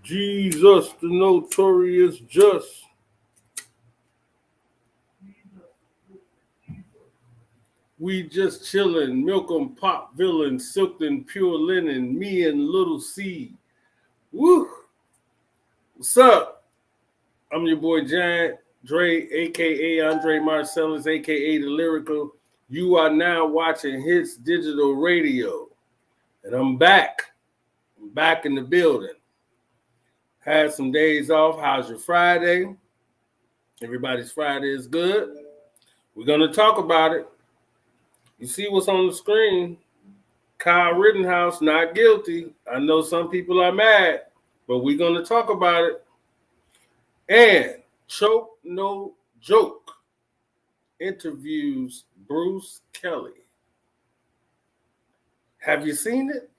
Jesus, the notorious just. We just chillin', milk 'em pop villain, silked in pure linen, me and little C. Woo! What's up? I'm your boy Giant Dre, aka Andre Marcellus, aka The Lyrical. You are now watching HITZ Digital Radio. And I'm back. I'm back in the building. Had some days off. How's your Friday? Everybody's Friday is good. We're going to talk about it. You see what's on the screen. Kyle Rittenhouse not guilty. I know some people are mad, but we're going to talk about it. And Choke No Joke interviews Bruce Kelly. Have you seen it?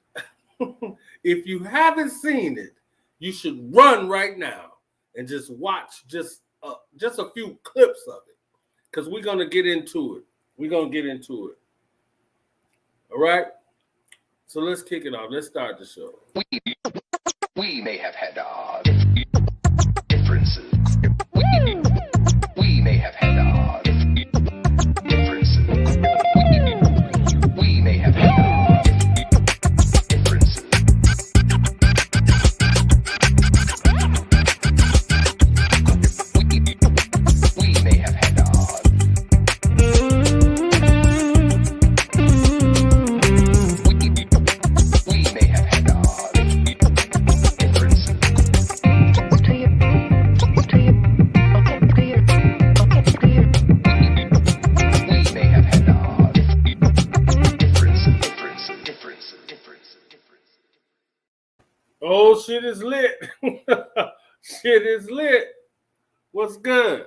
If you haven't seen it, you should run right now and just watch just a few clips of it, because we're going to get into it. We're going to get into it. All right? So let's kick it off. Let's start the show. We may have had differences. We may have had differences. We may have had differences. We may have had Oh, shit is lit. Shit is lit. What's good?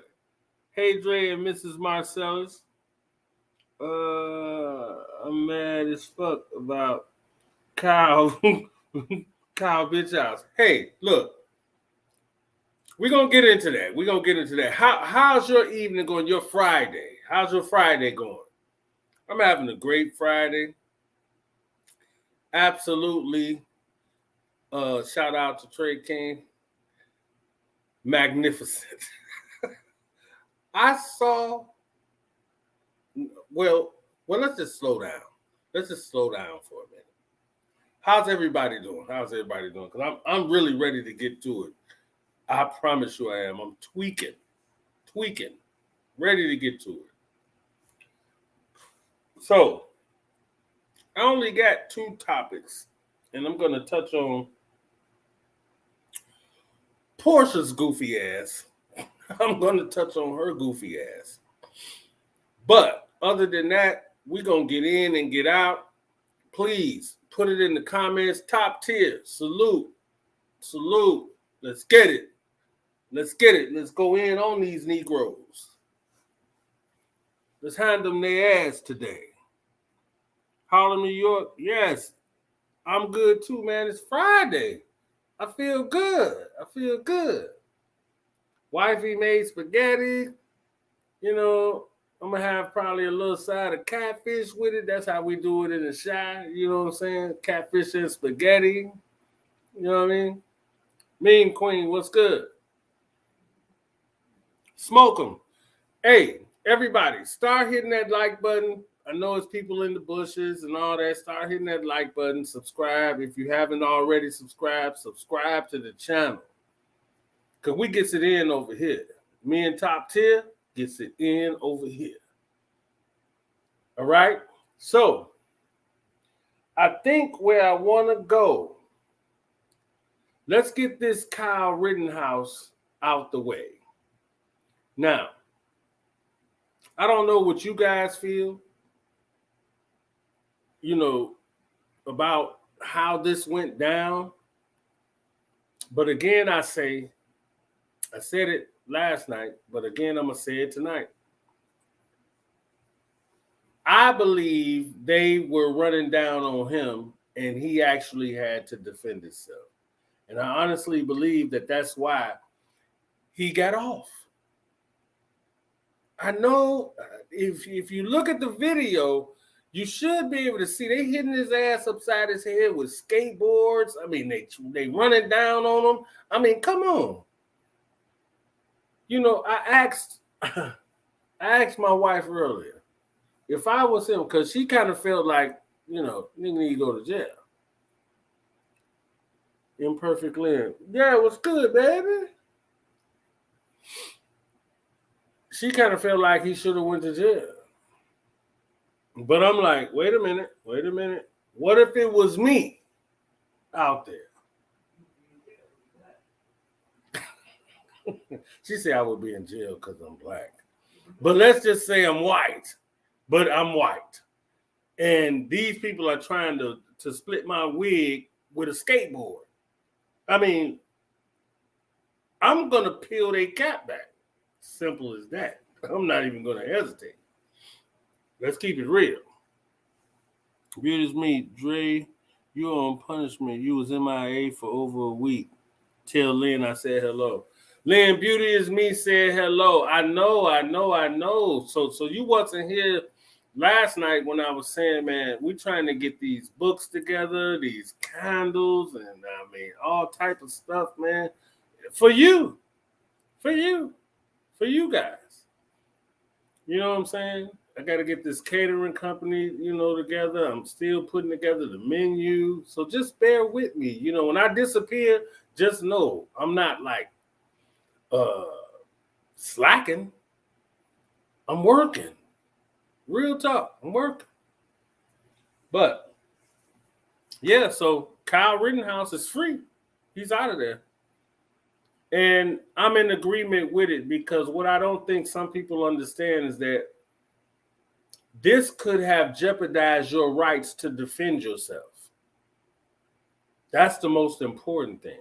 Hey, Dre and Mrs. Marcellus. I'm mad as fuck about Kyle. Kyle bitch house. Hey, look. We're going to get into that. How's your evening going? Your Friday. How's your Friday going? I'm having a great Friday. Absolutely. Shout out to Trey King. Magnificent. I saw, well, let's just slow down. Let's just slow down for a minute. How's everybody doing? Because I'm really ready to get to it. I promise you I am. I'm tweaking, ready to get to it. So, I only got two topics, and I'm going to touch on Portia's goofy ass. I'm going to touch on her goofy ass. But other than that, we're going to get in and get out. Please put it in the comments. Top tier. Salute. Let's get it. Let's go in on these Negroes. Let's hand them their ass today. Harlem, New York. Yes, I'm good too, man. It's Friday. I feel good. Wifey made spaghetti. You know, I'm going to have probably a little side of catfish with it. That's how we do it in the Chi. You know what I'm saying? Catfish and spaghetti. You know what I mean? Mean Queen, what's good? Smoke them. Hey, everybody, start hitting that like button. I know it's people in the bushes and all that. Start hitting that like button. Subscribe. If you haven't already subscribe to the channel. Because we gets it in over here. Me and Top Tier gets it in over here. All right? So, I think where I want to go, let's get this Kyle Rittenhouse out the way. Now, I don't know what you guys feel, you know, about how this went down. But again, I said it last night, but again, I'm going to say it tonight. I believe they were running down on him and he actually had to defend himself. And I honestly believe that that's why he got off. I know if you look at the video, You should be able to see they hitting his ass upside his head with skateboards. I mean, they running down on him. I mean, come on. You know, I asked my wife earlier if I was him, because she kind of felt like, you know, nigga need to go to jail. Imperfect Lynn. Yeah, it was good, baby. She kind of felt like he should have went to jail. But I'm like, wait a minute. What if it was me out there? She said I would be in jail because I'm black. But let's just say I'm white. But I'm white. And these people are trying to split my wig with a skateboard. I mean, I'm going to peel their cap back. Simple as that. I'm not even going to hesitate. Let's keep it real. Beauty's me, Dre, you on punishment. You was MIA for over a week. Tell Lynn I said hello. Lynn, Beauty is me said hello. I know. So you wasn't here last night when I was saying, man, we trying to get these books together, these candles, and I mean, all type of stuff, man. For you guys. You know what I'm saying? I got to get this catering company, you know, together. I'm still putting together the menu. So just bear with me. You know, when I disappear, just know I'm not like slacking. I'm working. Real talk. I'm working. But yeah, so Kyle Rittenhouse is free. He's out of there. And I'm in agreement with it because what I don't think some people understand is that this could have jeopardized your rights to defend yourself. That's the most important thing.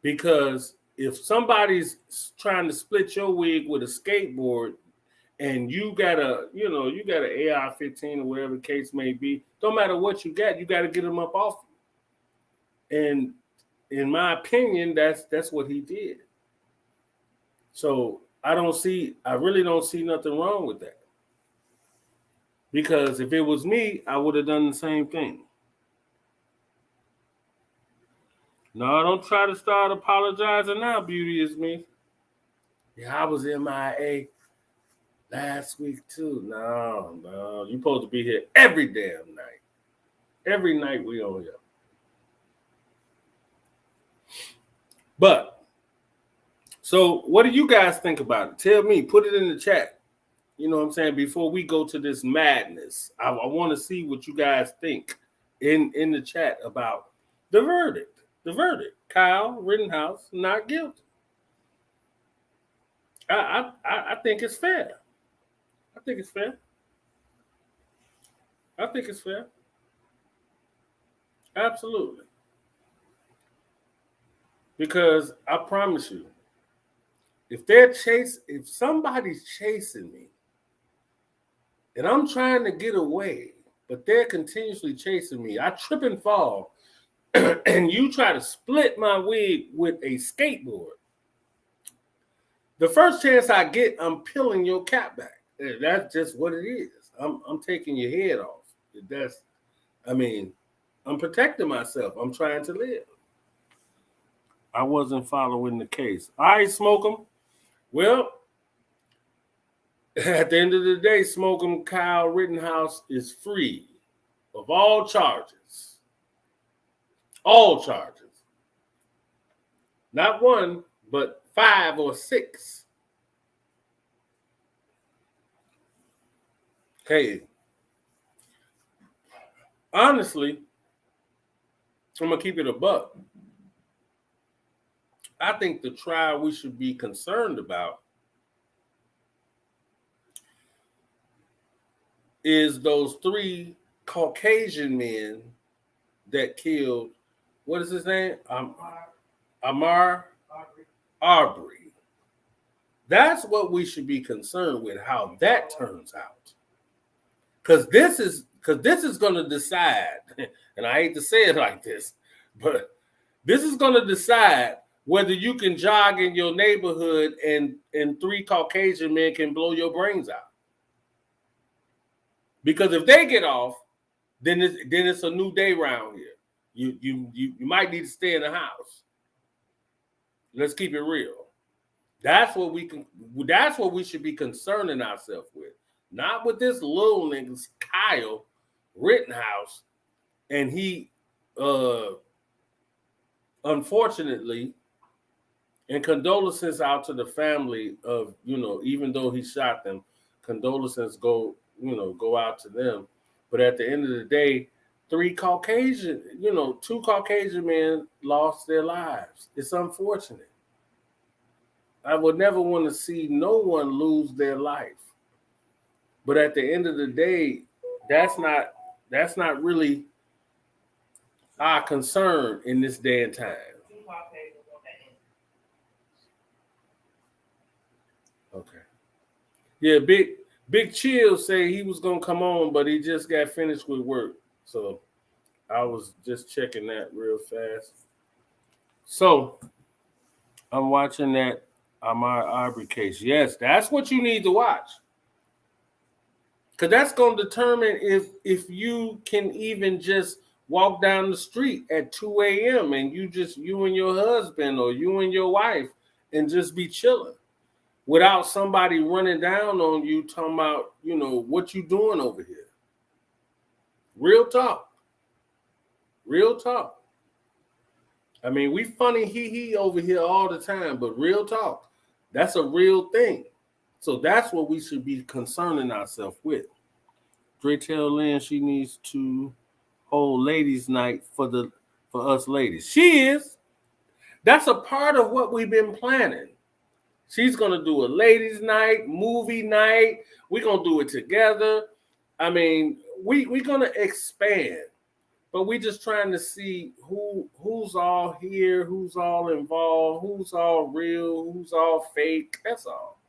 Because if somebody's trying to split your wig with a skateboard and you got an AR-15 or whatever the case may be, don't matter what you got to get them up off you. And in my opinion, that's what he did. So I really don't see nothing wrong with that. Because if it was me, I would have done the same thing. No, don't try to start apologizing now, Beauty is me. Yeah, I was MIA last week too. No, you're supposed to be here every damn night. Every night we on here. But, so what do you guys think about it? Tell me, put it in the chat. You know what I'm saying? Before we go to this madness, I want to see what you guys think in the chat about the verdict. The verdict. Kyle Rittenhouse not guilty. I think it's fair. I think it's fair. Absolutely. Because I promise you, if somebody's chasing me and I'm trying to get away, but they're continuously chasing me, I trip and fall, and you try to split my wig with a skateboard, the first chance I get, I'm peeling your cap back. That's just what it is. I'm taking your head off. I'm protecting myself. I'm trying to live. I wasn't following the case. All right, Smoke 'em. Well, at the end of the day, Smoke 'em, Kyle Rittenhouse is free of all charges. All charges. Not one, but 5 or 6. Hey, honestly, I'm going to keep it a buck. I think the trial we should be concerned about is those 3 Caucasian men that killed, what is his name? Aubrey. That's what we should be concerned with, how that turns out. Because this is going to decide, and I hate to say it like this, but this is going to decide whether you can jog in your neighborhood and 3 Caucasian men can blow your brains out. Because if they get off, then it's a new day around here. You might need to stay in the house. Let's keep it real. That's what we should be concerning ourselves with. Not with this little nigga, Kyle Rittenhouse, and he unfortunately, and condolences out to the family of, even though he shot them, condolences go out to them. But at the end of the day, two Caucasian men lost their lives. It's unfortunate. I would never want to see no one lose their life. But at the end of the day, that's not really our concern in this day and time. Okay. Yeah, Big Chill said he was gonna come on, but he just got finished with work. So I was just checking that real fast. So I'm watching that Aubrey case. Yes, that's what you need to watch. Because that's gonna determine if you can even just walk down the street at 2 a.m. and you and your husband or you and your wife and just be chilling without somebody running down on you talking about, what you doing over here. Real talk. Real talk. I mean, we funny hee over here all the time, but real talk. That's a real thing. So that's what we should be concerning ourselves with. Dre tell Lynn she needs to hold ladies' night for us ladies. She is. That's a part of what we've been planning. She's going to do a ladies' night, movie night. We're going to do it together. I mean, we're going to expand. But we're just trying to see who's all here, who's all involved, who's all real, who's all fake. That's all.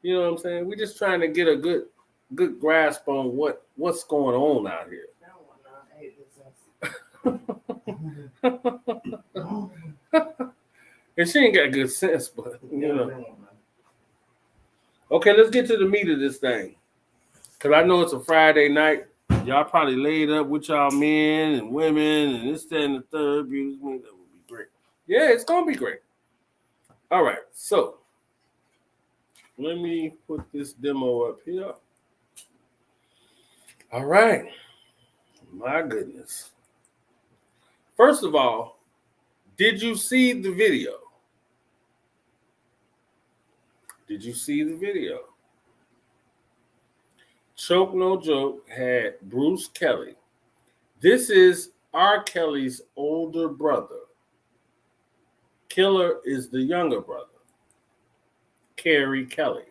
You know what I'm saying? We're just trying to get a good grasp on what's going on out here. And she ain't got good sense, but Okay, let's get to the meat of this thing. Because I know it's a Friday night. Y'all probably laid up with y'all men and women and this, that, and the third. That would be great. Yeah, it's going to be great. All right, so let me put this demo up here. All right. My goodness. First of all, did you see the video? Did you see the video? Choke No Joke had Bruce Kelly. This is R.Kelly's older brother. Killer is the younger brother. Kerry Kelly.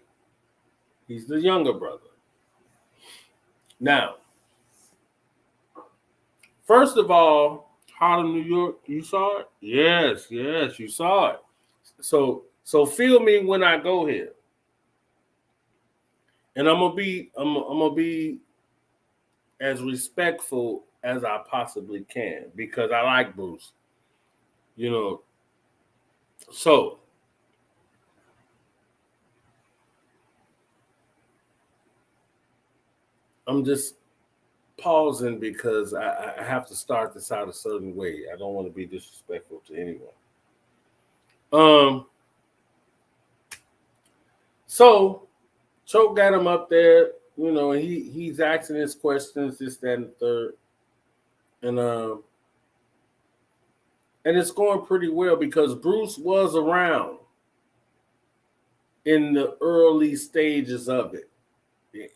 He's the younger brother. Now, first of all, Harlem, New York, you saw it? Yes, you saw it. So feel me when I go here. And I'm gonna be as respectful as I possibly can because I like Bruce. So I'm just pausing because I have to start this out a certain way. I don't want to be disrespectful to anyone. So Choke got him up there, and he's asking his questions, this, that, and the third. And it's going pretty well because Bruce was around in the early stages of it.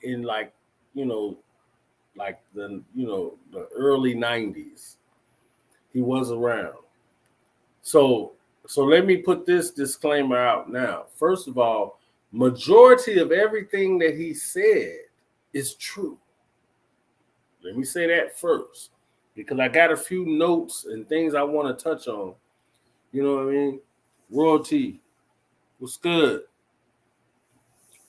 In the early 90s. He was around. So let me put this disclaimer out now. First of all, majority of everything that he said is true. Let me say that first, because I got a few notes and things I want to touch on. You know what I mean? Royalty, what's good?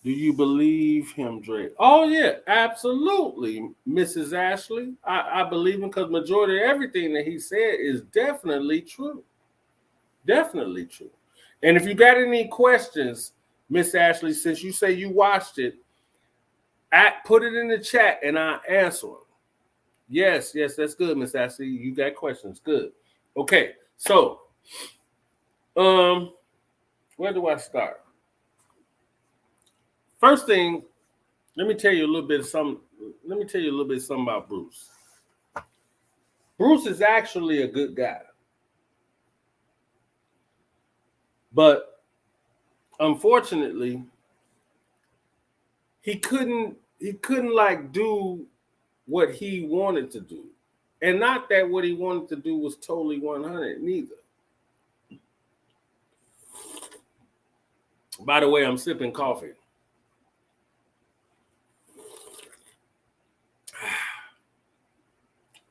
Do you believe him, Drake? Oh, yeah, absolutely, Mrs. Ashley. I believe him because majority of everything that he said is definitely true. Definitely true. And if you got any questions, Miss Ashley, since you say you watched it, Put it in the chat and I'll answer them. Yes, that's good, Miss Ashley. You got questions. Good. Okay, so where do I start? First thing, let me tell you a little bit something about Bruce. Bruce is actually a good guy. But unfortunately, he couldn't like do what he wanted to do. And not that what he wanted to do was totally 100 neither. By the way, I'm sipping coffee.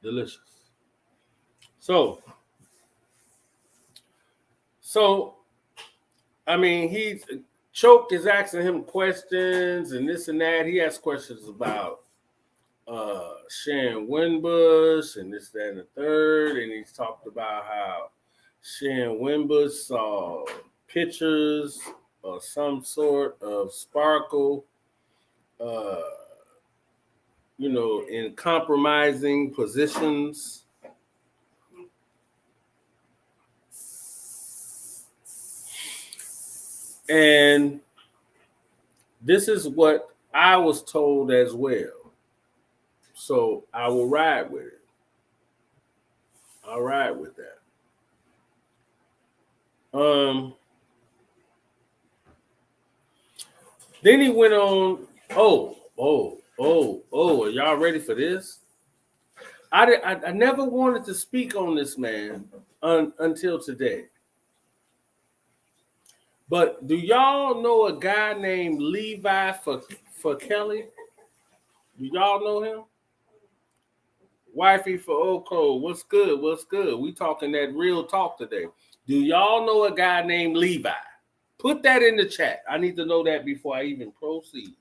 Delicious. So I mean, Choke is asking him questions and this and that. He has questions about Sharon Winbush and this, that, and the third. And he's talked about how Sharon Winbush saw pictures of some sort of sparkle, in compromising positions. And this is what I was told as well. So I will ride with it. I'll ride with that. Then he went on, are y'all ready for this? I never wanted to speak on this man until today. But do y'all know a guy named Levi for Kelly? Do y'all know him? Wifey for Old Code. What's good? What's good? We talking that real talk today. Do y'all know a guy named Levi? Put that in the chat. I need to know that before I even proceed.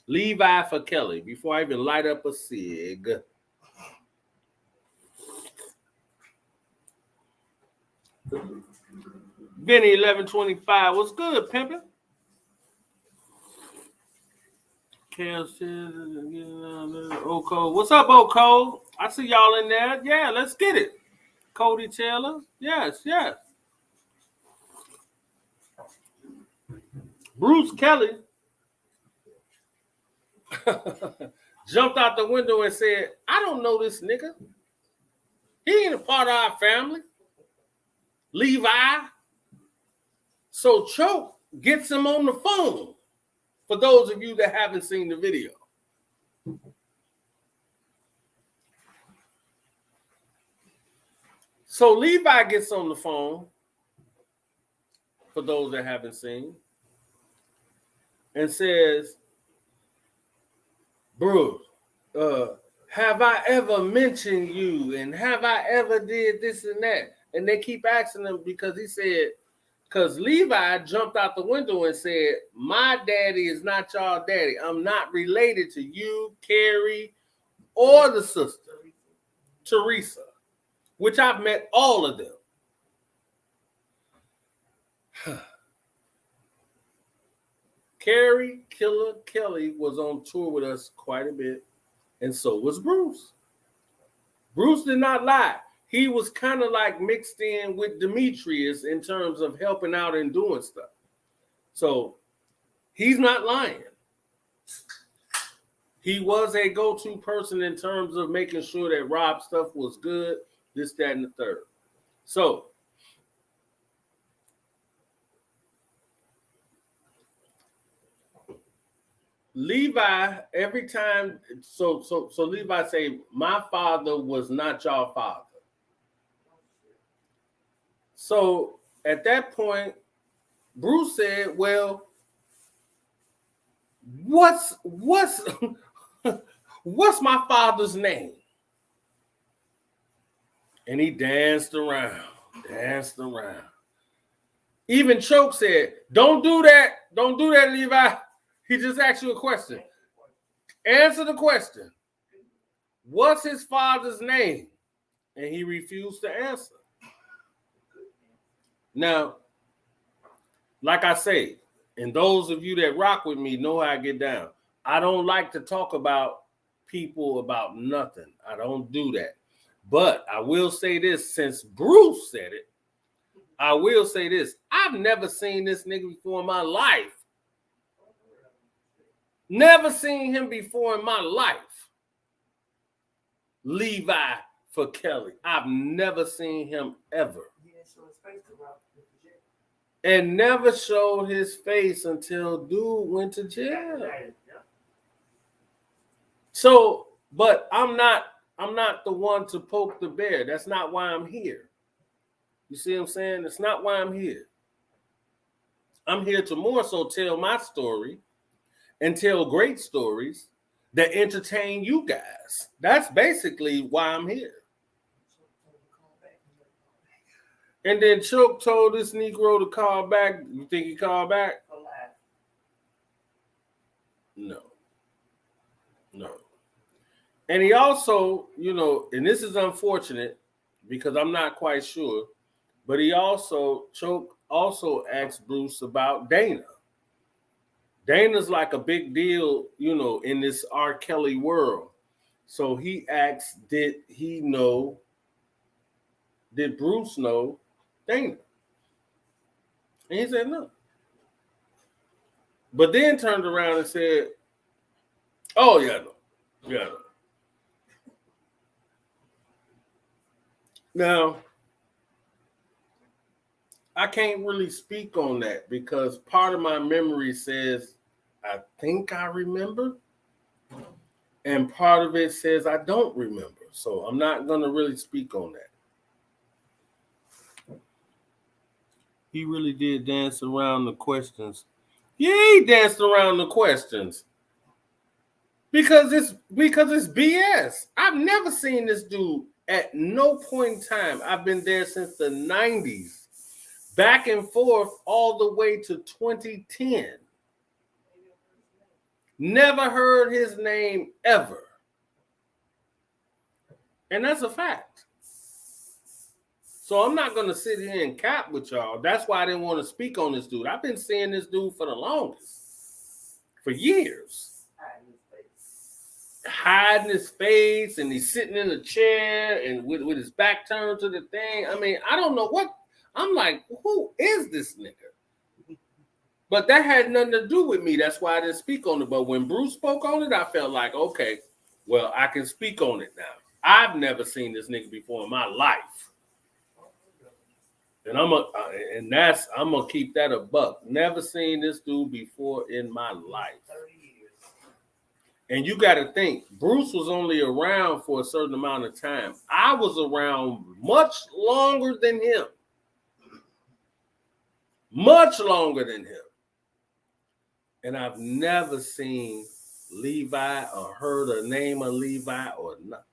Levi for Kelly. Before I even light up a cig. Benny 1125. What's good, pimpin'? Oko. What's up, Oko? I see y'all in there. Yeah, let's get it. Cody Taylor. Yes. Bruce Kelly jumped out the window and said, I don't know this nigga. He ain't a part of our family. Levi. So Choke gets him on the phone. For those of you that haven't seen the video. So Levi gets on the phone, for those that haven't seen, and says, Bruce, have I ever mentioned you? And have I ever did this and that? And they keep asking him because Levi jumped out the window and said, my daddy is not y'all daddy. I'm not related to you, Carrie, or the sister, Teresa, which I've met all of them. Carrie Killer Kelly was on tour with us quite a bit, and so was Bruce. Bruce did not lie. He was kind of like mixed in with Demetrius in terms of helping out and doing stuff. So he's not lying. He was a go-to person in terms of making sure that Rob's stuff was good, this, that, and the third. So Levi, every time, so Levi say, my father was not y'all father. So at that point, Bruce said, well, what's my father's name? And he danced around. Even Choke said, don't do that, Levi. He just asked you a question. Answer the question. What's his father's name? And he refused to answer. Now, like I say, and those of you that rock with me know how I get down. I don't like to talk about people about nothing. I don't do that. But I will say this, since Bruce said it, I will say this. I've never seen this nigga before in my life. Never seen him before in my life. Levi for Kelly. I've never seen him ever. And never showed his face until dude went to jail. So, but I'm not the one to poke the bear. That's not why I'm here. You see what I'm saying? It's not why I'm here. I'm here to more so tell my story and tell great stories that entertain you guys. That's basically why I'm here. And then Choke told this Negro to call back. You think he called back? No. And he also, and this is unfortunate because I'm not quite sure, but he also, Choke also asked Bruce about Dana. Dana's like a big deal, in this R.Kelly world. So he asked, did Bruce know Dana? And he said no. But then turned around and said, oh, yeah, no. Yeah, no. Now, I can't really speak on that because part of my memory says, I think I remember. And part of it says I don't remember. So I'm not going to really speak on that. He really did dance around the questions. Yeah, he danced around the questions. Because it's BS. I've never seen this dude at no point in time. I've been there since the 90s. Back and forth all the way to 2010. Never heard his name ever. And that's a fact. So I'm not going to sit here and cap with y'all. That's why I didn't want to speak on this dude. I've been seeing this dude for the longest. For years. Hiding his face, and he's sitting in a chair and with his back turned to the thing. I mean, I don't know what. I'm like, who is this nigga? But that had nothing to do with me. That's why I didn't speak on it. But when Bruce spoke on it, I felt like, okay, well, I can speak on it now. I've never seen this nigga before in my life. And I'm gonna keep that a buck. Never seen this dude before in my life. 30 years. And you got to think, Bruce was only around for a certain amount of time. I was around much longer than him. Much longer than him. And I've never seen Levi or heard a name of Levi or nothing.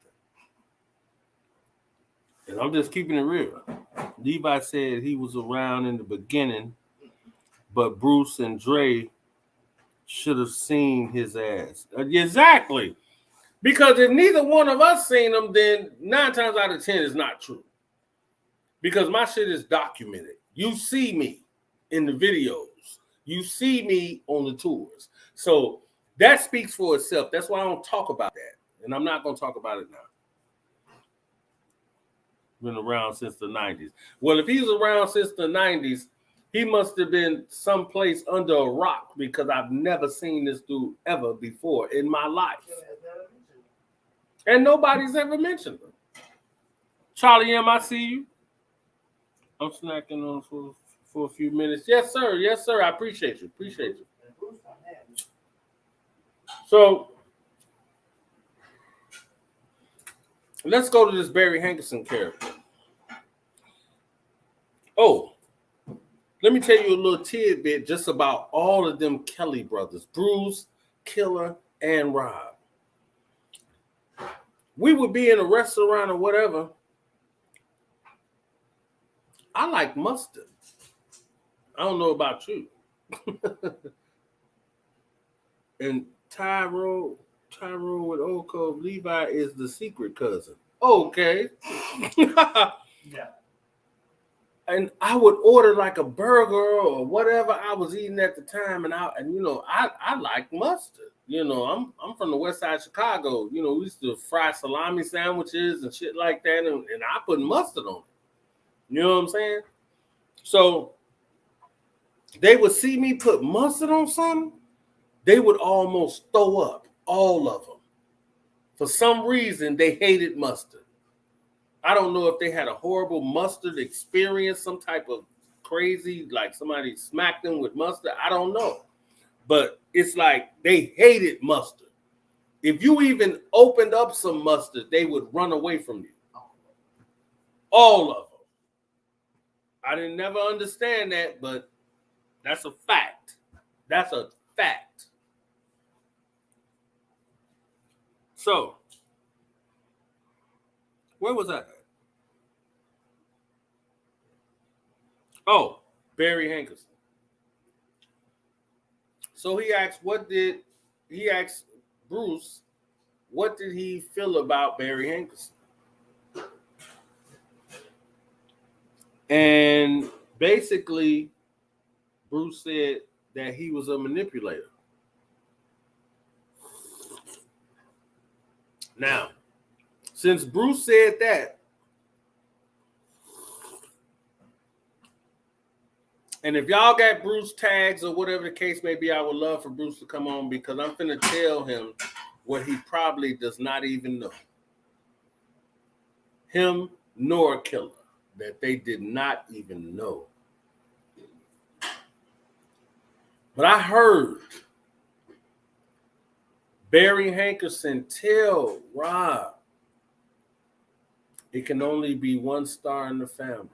And I'm just keeping it real. Levi said he was around in the beginning, but Bruce and Dre should have seen his ass. Exactly. Because if neither one of us seen him, then 9 times out of 10 is not true. Because my shit is documented. You see me in the videos. You see me on the tours. So that speaks for itself. That's why I don't talk about that. And I'm not going to talk about it now. Been around since the 90s. Well, if he's around since the 90s, he must have been someplace under a rock because I've never seen this dude ever before in my life. And nobody's ever mentioned him. Charlie M, I see you. I'm snacking on for a few minutes. Yes, sir. Yes, sir. I appreciate you. Appreciate you. So let's go to this Barry Hankerson character. Oh, let me tell you a little tidbit just about all of them Kelly brothers, Bruce, Killer, and Rob. We would be in a restaurant or whatever. I like mustard. I don't know about you. And Tyrone with Old Cove, Levi is the secret cousin. Okay. Yeah. And I would order like a burger or whatever I was eating at the time, and I like mustard. You know, I'm from the west side of Chicago. You know, we used to fry salami sandwiches and shit like that, and I put mustard on it. You know what I'm saying? So they would see me put mustard on something, they would almost throw up, all of them. For some reason, they hated mustard. I don't know if they had a horrible mustard experience, some type of crazy, like somebody smacked them with mustard. I don't know. But it's like they hated mustard. If you even opened up some mustard, they would run away from you. All of them. I didn't never understand that, but that's a fact. That's a fact. So, where was I at? Oh, Barry Hankerson. So he asked Bruce, what did he feel about Barry Hankerson? And basically, Bruce said that he was a manipulator. Now, since Bruce said that, and if y'all got Bruce tags or whatever the case may be, I would love for Bruce to come on because I'm finna tell him what he probably does not even know. Him nor Killer, that they did not even know. But I heard Barry Hankerson tell Rob, it can only be one star in the family.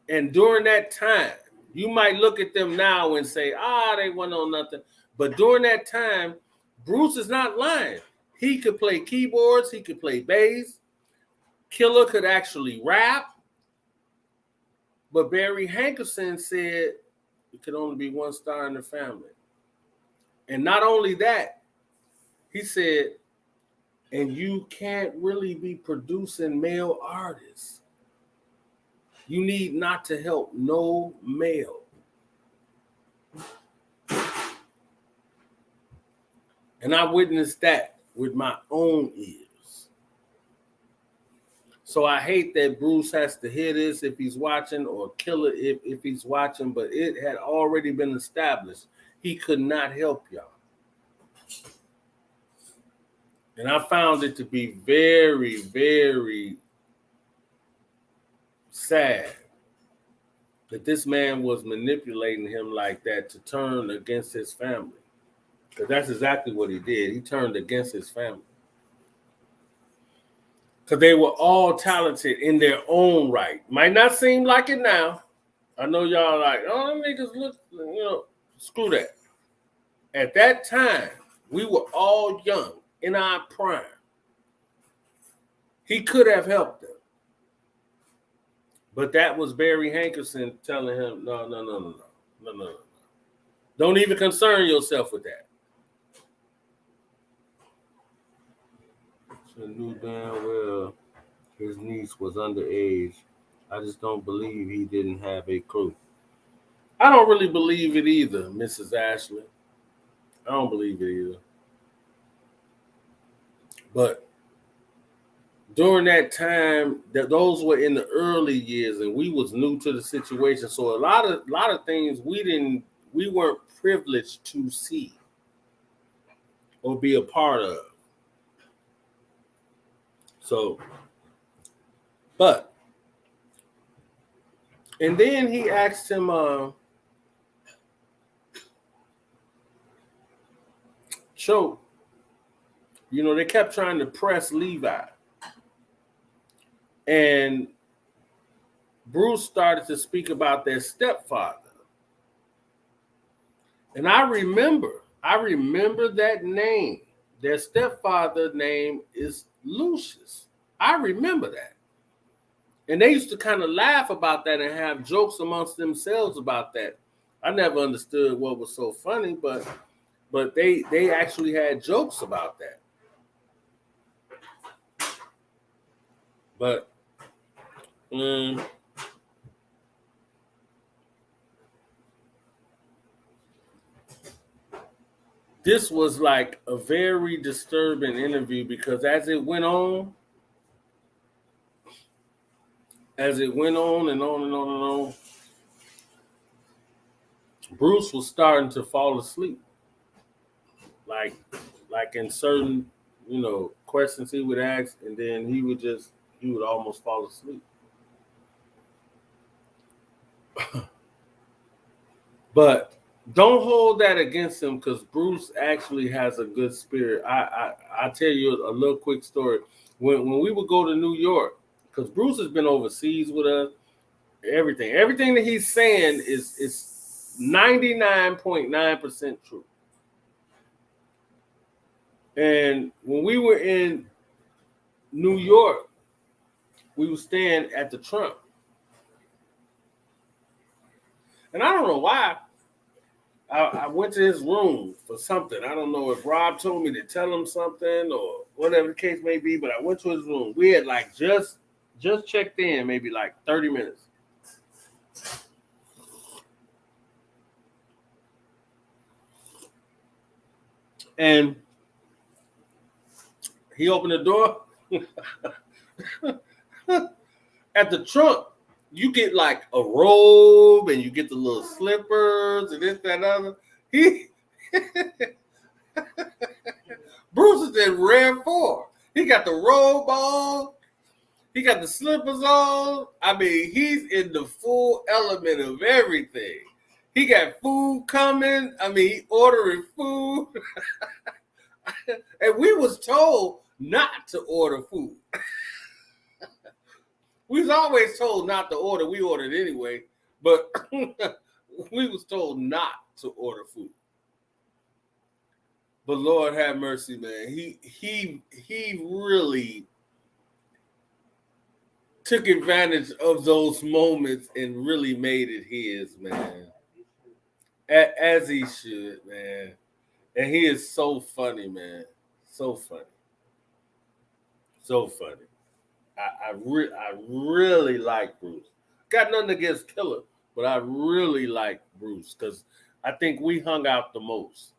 And during that time, you might look at them now and say, they went on nothing. But during that time, Bruce is not lying. He could play keyboards. He could play bass. Killer could actually rap. But Barry Hankerson said it could only be one star in the family. And not only that, he said, and you can't really be producing male artists. You need not to help no male. And I witnessed that with my own ears. So I hate that Bruce has to hear this if he's watching, or Killer if he's watching, but it had already been established. He could not help y'all. And I found it to be very, very sad that this man was manipulating him like that to turn against his family. Because that's exactly what he did. He turned against his family. Because they were all talented in their own right. Might not seem like it now. I know y'all like, them niggas look, screw that. At that time, we were all young, in our prime. He could have helped them. But that was Barry Hankerson telling him, no. Don't even concern yourself with that. So knew damn well his niece was underage. I just don't believe he didn't have a clue. I don't really believe it either, Mrs. Ashley. I don't believe it either. But during that time, those were in the early years, and we was new to the situation. So a lot of things we weren't privileged to see or be a part of. So, and then he asked him, Choke, they kept trying to press Levi. And Bruce started to speak about their stepfather. And I remember that name. Their stepfather name is Lucius. I remember that. And they used to kind of laugh about that and have jokes amongst themselves about that. I never understood what was so funny, but they actually had jokes about that. But this was like a very disturbing interview because as it went on and on and on and on, Bruce was starting to fall asleep. Like in certain, questions he would ask, and then he would almost fall asleep. But don't hold that against him because Bruce actually has a good spirit. I tell you a little quick story. When we would go to New York, because Bruce has been overseas with us, everything that he's saying is 99.9% true. And when we were in New York, we were staying at the Trump. And I don't know why. I went to his room for something. I don't know if Rob told me to tell him something or whatever the case may be, but I went to his room. We had like just checked in, maybe like 30 minutes. And he opened the door. At the Trump, you get like a robe and you get the little slippers and this, that, and other. Bruce is in rare form. He got the robe on. He got the slippers on. I mean, he's in the full element of everything. He got food coming. I mean, he ordering food. And we was told not to order food. We was always told not to order. We ordered anyway, but we was told not to order food. But Lord have mercy, man. He really took advantage of those moments and really made it his, man. As he should, man. And he is so funny, man. So funny. So funny. I really like Bruce. Got nothing against Killer, but I really like Bruce because I think we hung out the most.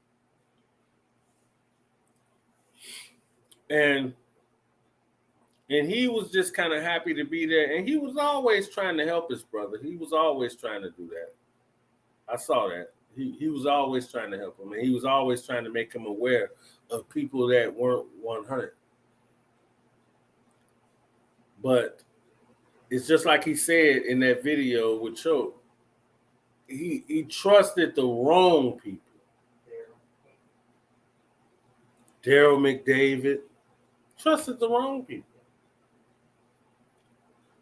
And he was just kind of happy to be there. And he was always trying to help his brother. He was always trying to do that. I saw that. He was always trying to help him. And he was always trying to make him aware of people that weren't 100. But it's just like he said in that video with Choke. He trusted the wrong people. Daryl McDavid trusted the wrong people.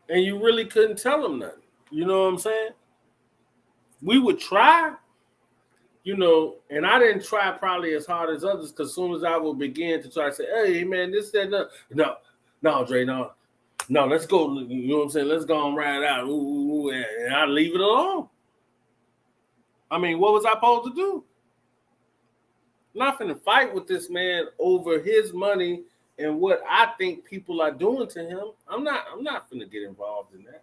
And you really couldn't tell him nothing. You know what I'm saying? We would try, and I didn't try probably as hard as others because as soon as I would begin to try to say, hey, man, this, that, no, Dre, no, let's go, you know what I'm saying? Let's go and ride out. Ooh, and I'd leave it alone. I mean, what was I supposed to do? Not finna fight with this man over his money and what I think people are doing to him. I'm not finna get involved in that.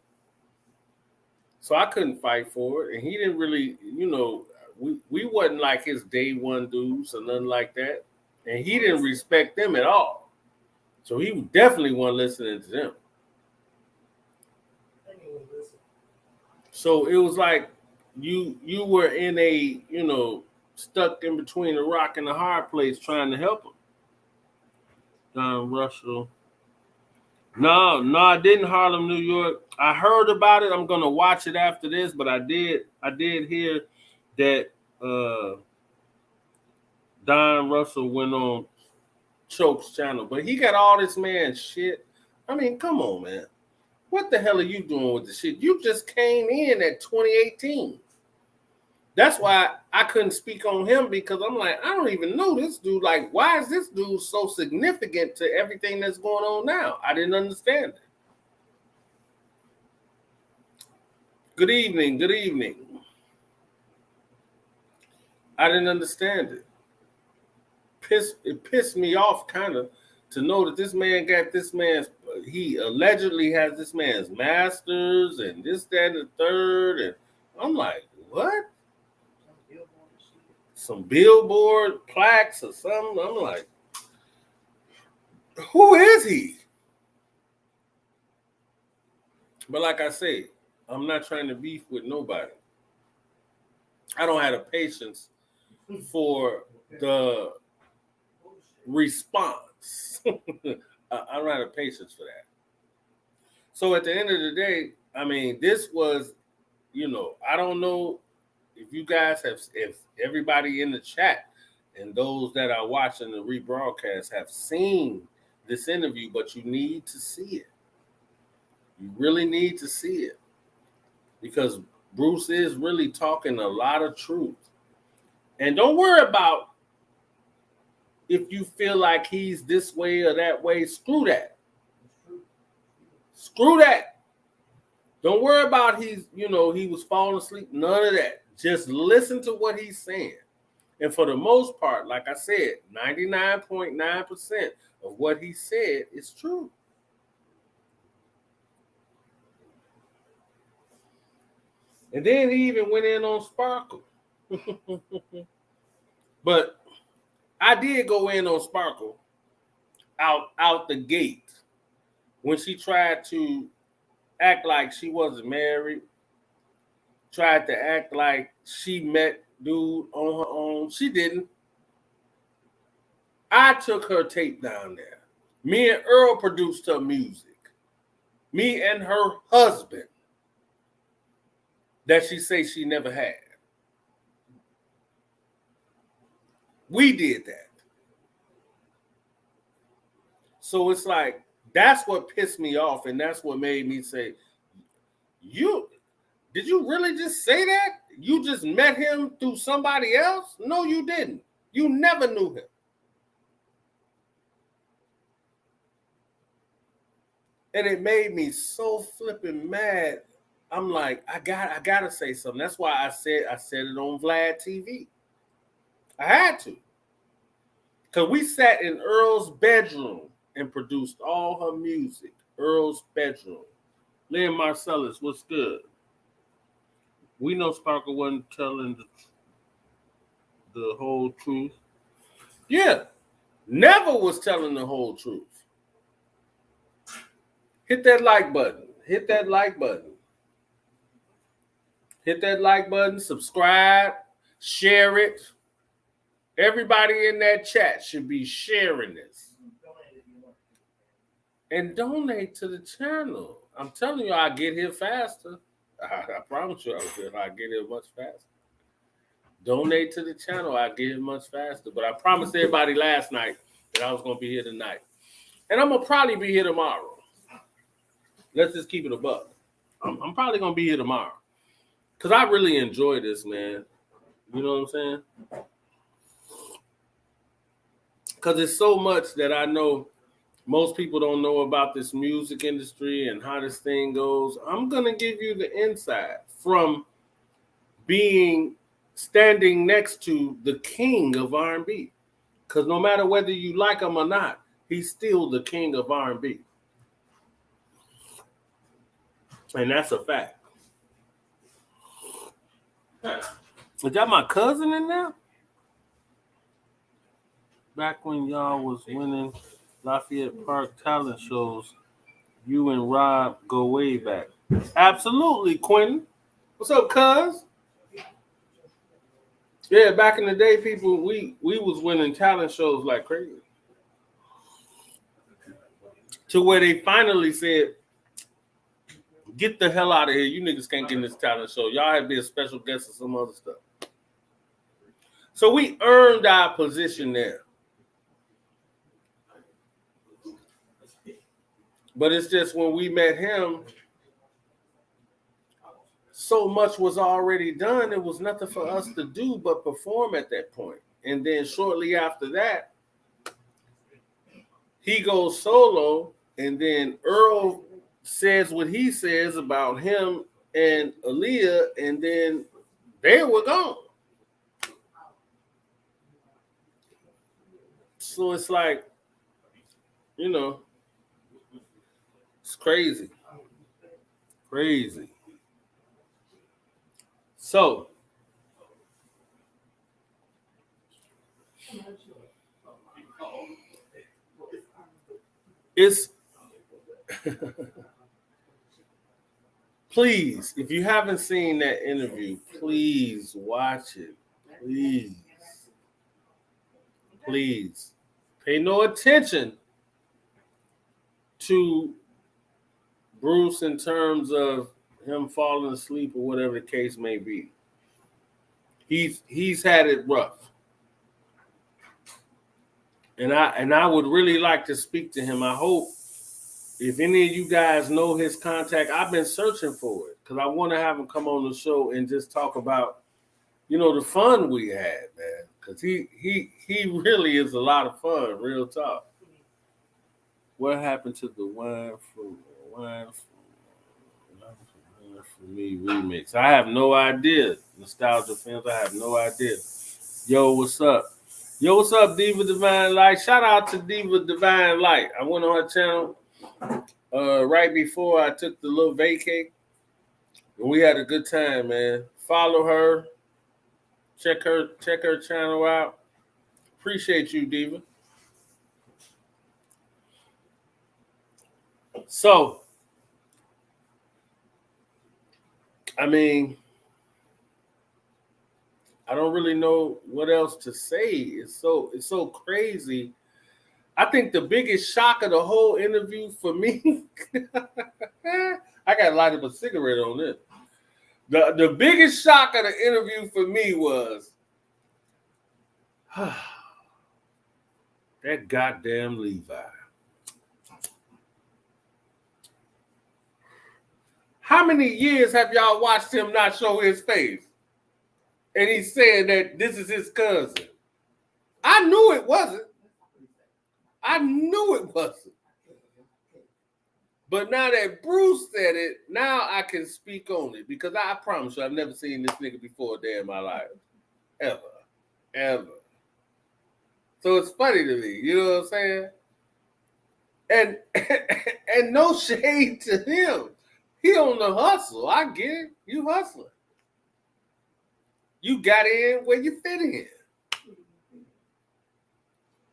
So I couldn't fight for it. And he didn't really, we wasn't like his day one dudes or nothing like that. And he didn't respect them at all. So he definitely wasn't listening to them. So it was like you were in a, stuck in between the rock and the hard place trying to help him. Don Russell. No, I didn't Harlem, New York. I heard about it. I'm gonna watch it after this, but I did hear that Don Russell went on Choke's channel, but he got all this man shit. I mean, come on, man. What the hell are you doing with the shit? You just came in at 2018. That's why I couldn't speak on him because I'm like, I don't even know this dude. Like, why is this dude so significant to everything that's going on now? I didn't understand it. Good evening. I didn't understand it. It pissed me off kind of to know that this man got he allegedly has this man's master's and this, that, and the third. And I'm like, what? some billboard plaques or something. I'm like, who is he? But like I said, I'm not trying to beef with nobody. I don't have the patience for the response. I don't have the patience for that. So at the end of the day, I mean, this was, I don't know if you guys if everybody in the chat and those that are watching the rebroadcast have seen this interview, but you need to see it. You really need to see it because Bruce is really talking a lot of truth. And don't worry about if you feel like he's this way or that way. Screw that. Screw that. Don't worry about he was falling asleep. None of that. Just listen to what he's saying. And for the most part, like I said, 99.9% of what he said is true. And then he even went in on Sparkle. But I did go in on Sparkle out the gate when she tried to act like she wasn't married, tried to act like she met dude on her own. She didn't. I took her tape down there. Me and Earl produced her music. Me and her husband that she say she never had. We did that. So it's like, that's what pissed me off, and that's what made me say, did you really just say that? You just met him through somebody else? No, you didn't. You never knew him. And it made me so flipping mad. I'm like, I gotta say something. That's why I said it on Vlad TV. I had to. Because we sat in Earl's bedroom and produced all her music. Earl's bedroom. Lynn Marcellus, what's good? We know Sparkle wasn't telling the whole truth. Yeah, never was telling the whole truth. Hit that like button. Hit that like button. Hit that like button. Subscribe. Share it. Everybody in that chat should be sharing this. And donate to the channel. I'm telling you, I'll get here faster. I promise you I'll get here much faster. Donate to the channel. I'll get here much faster. But I promised everybody last night that I was going to be here tonight. And I'm going to probably be here tomorrow. Let's just keep it a buck. I'm probably going to be here tomorrow. Because I really enjoy this, man. You know what I'm saying? Because it's so much that I know most people don't know about this music industry and how this thing goes. I'm going to give you the insight from standing next to the king of R&B. Because no matter whether you like him or not, he's still the king of R&B. And that's a fact. Is that my cousin in there? Back when y'all was winning Lafayette Park talent shows, you and Rob go way back. Absolutely, Quentin. What's up, cuz? Yeah, back in the day, people, we was winning talent shows like crazy. To where they finally said, get the hell out of here. You niggas can't get in this talent show. Y'all had to be a special guest or some other stuff. So we earned our position there. But it's just when we met him, so much was already done. It was nothing for us to do but perform at that point. And then shortly after that, he goes solo. And then Earl says what he says about him and Aaliyah. And then they were gone. So it's like, it's crazy. Crazy. So, It's please, if you haven't seen that interview, please watch it. Please. Please. Pay no attention to Bruce in terms of him falling asleep or whatever the case may be. He's had it rough. And I would really like to speak to him. I hope if any of you guys know his contact, I've been searching for it because I want to have him come on the show and just talk about, the fun we had, man. Because he really is a lot of fun, real talk. What happened to the Wine for Me remix? I have no idea. Nostalgia Films, I have no idea. Yo, what's up? Yo, what's up, Diva Divine Light? Shout out to Diva Divine Light. I went on her channel right before I took the little vacay. And we had a good time, man. Follow her. Check her channel out. Appreciate you, Diva. So, I mean, I don't really know what else to say. It's so crazy. I think the biggest shock of the whole interview for me, I got to light up a cigarette on this. The biggest shock of the interview for me was that goddamn Levi. How many years have y'all watched him not show his face? And he's saying that this is his cousin. I knew it wasn't. But now that Bruce said it, now I can speak on it because I promise you I've never seen this nigga before a day in my life. Ever. So it's funny to me, you know what I'm saying? And no shade to him. He on the hustle. I get it. You hustling. You got in where you fit in.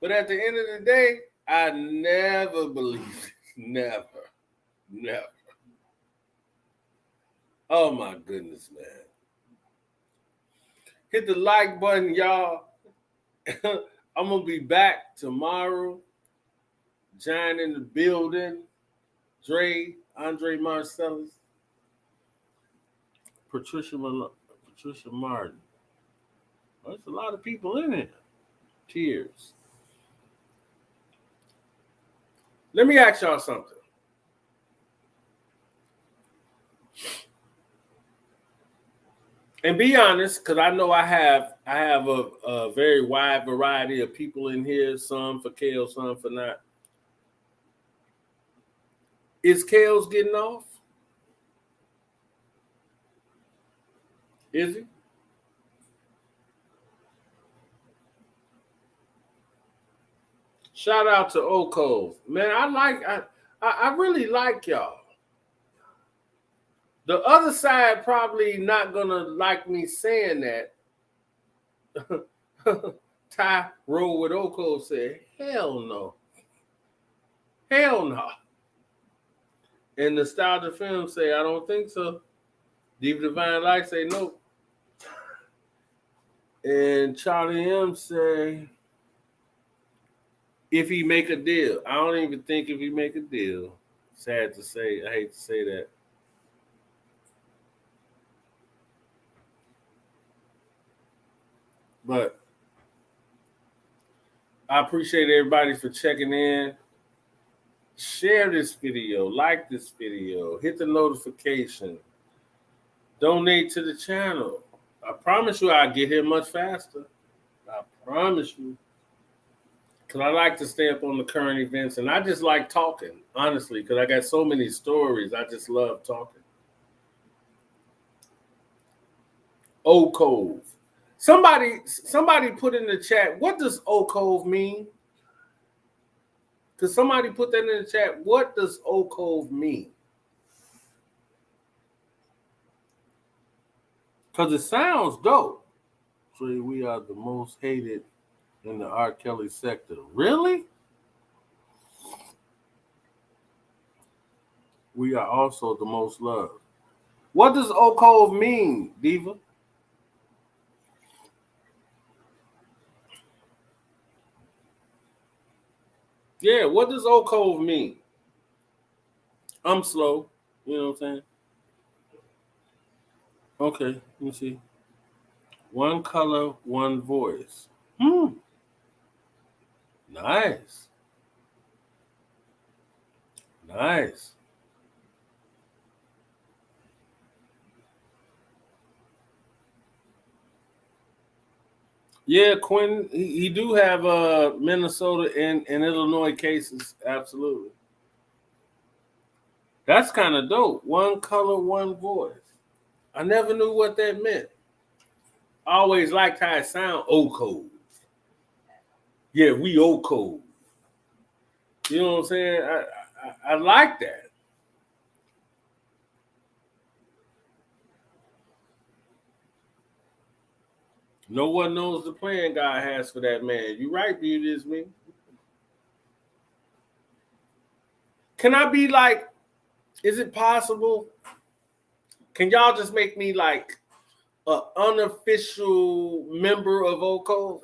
But at the end of the day, I never believed it. Never. Oh my goodness, man. Hit the like button, y'all. I'm going to be back tomorrow. John in the building. Andre Marcellus. Patricia Martin. There's a lot of people in here. Tears. Let me ask y'all something. And be honest, because I know I have a very wide variety of people in here. Some for Kale, some for not. Is Kale's getting off? Is he? Shout out to Oko. Man, I really like y'all. The other side probably not gonna like me saying that. Ty Roll with Oko said, hell no. And Nostalgia Film say, I don't think so. Deep Divine Light say no. And Charlie M say, if he make a deal. I don't even think if he make a deal. Sad to say. I hate to say that. But I appreciate everybody for checking in. Share this video. Like this video. Hit the notification. Donate to the channel. I promise you I'll get here much faster. I promise you. Because I like to stay up on the current events. And I just like talking, honestly, because I got so many stories. I just love talking. Old Cove. Somebody put in the chat, what does Old Cove mean? Because somebody put that in the chat, what does Old Cove mean? Because it sounds dope. So we are the most hated in the R.Kelly sector. Really? We are also the most loved. What does Oak Cove mean, Diva? Yeah, what does Oak Cove mean? I'm slow. You know what I'm saying? Okay, let me see. One color, one voice. Nice. Nice. Yeah, Quinn, he do have Minnesota and Illinois cases. Absolutely. That's kind of dope. One color, one voice. I never knew what that meant. I always liked how it sound. O code. Yeah, we O code. You know what I'm saying? I like that. No one knows the plan God has for that man. You right, Beauty is me. Can I be like, is it possible? Can y'all just make me like an unofficial member of OCO?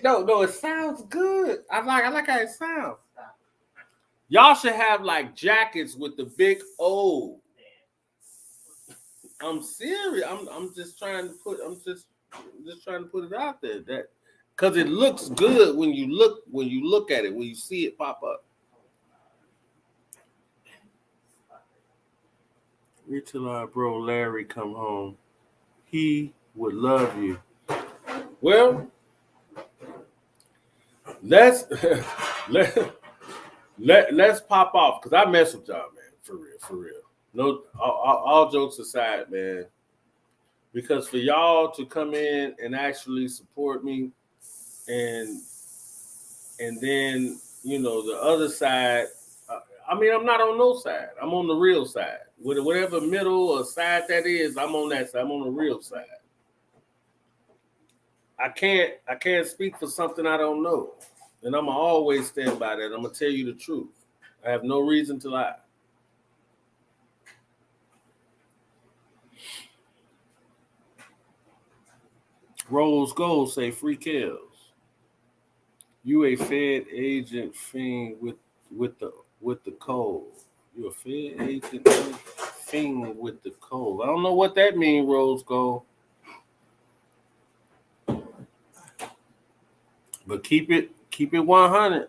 No, it sounds good. I like how it sounds. Y'all should have like jackets with the big O. I'm serious. I'm just trying to put. I'm just trying to put it out there that because it looks good when you look at it when you see it pop up. Wait till our bro Larry come home. He would love you. Well, let's let's pop off because I mess with y'all, man. For real, for real. No, all jokes aside, man. Because for y'all to come in and actually support me, and then the other side. I mean, I'm not on no side. I'm on the real side. Whatever middle or side that is, I'm on that side. I'm on the real side. I can't speak for something I don't know. And I'm gonna always stand by that. I'm gonna tell you the truth. I have no reason to lie. Rose Gold say free kills. You a Fed agent fiend with the code. You a Fed agent fiend with the code. I don't know what that means, Rose Gold. But keep it 100.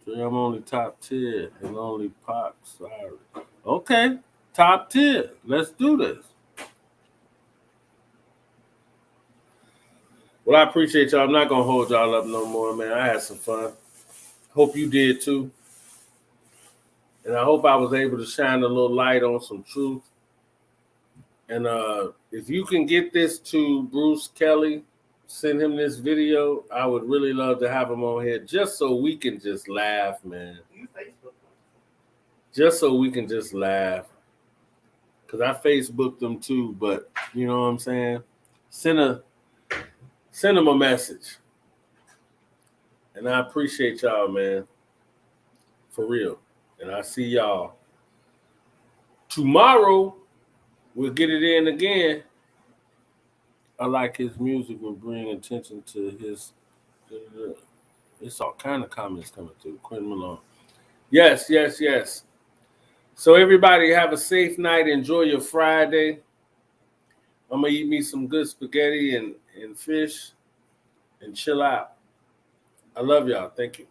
So I'm only top tier and only pop. Sorry. Okay, top tier. Let's do this. Well, I appreciate y'all. I'm not gonna hold y'all up no more, man. I had some fun. Hope you did too. And I hope I was able to shine a little light on some truth. And if you can get this to Bruce Kelly, send him this video. I would really love to have him on here just so we can just laugh, man. Just so we can just laugh. Because I Facebooked them too, but you know what I'm saying? Send them a message. And I appreciate y'all, man. For real. And I see y'all tomorrow. We'll get it in again. I like his music will bring attention to his. It's all kind of comments coming through. Quinn Malone. Yes, yes, yes. So everybody have a safe night. Enjoy your Friday. I'm gonna eat me some good spaghetti and fish and chill out. I love y'all. Thank you.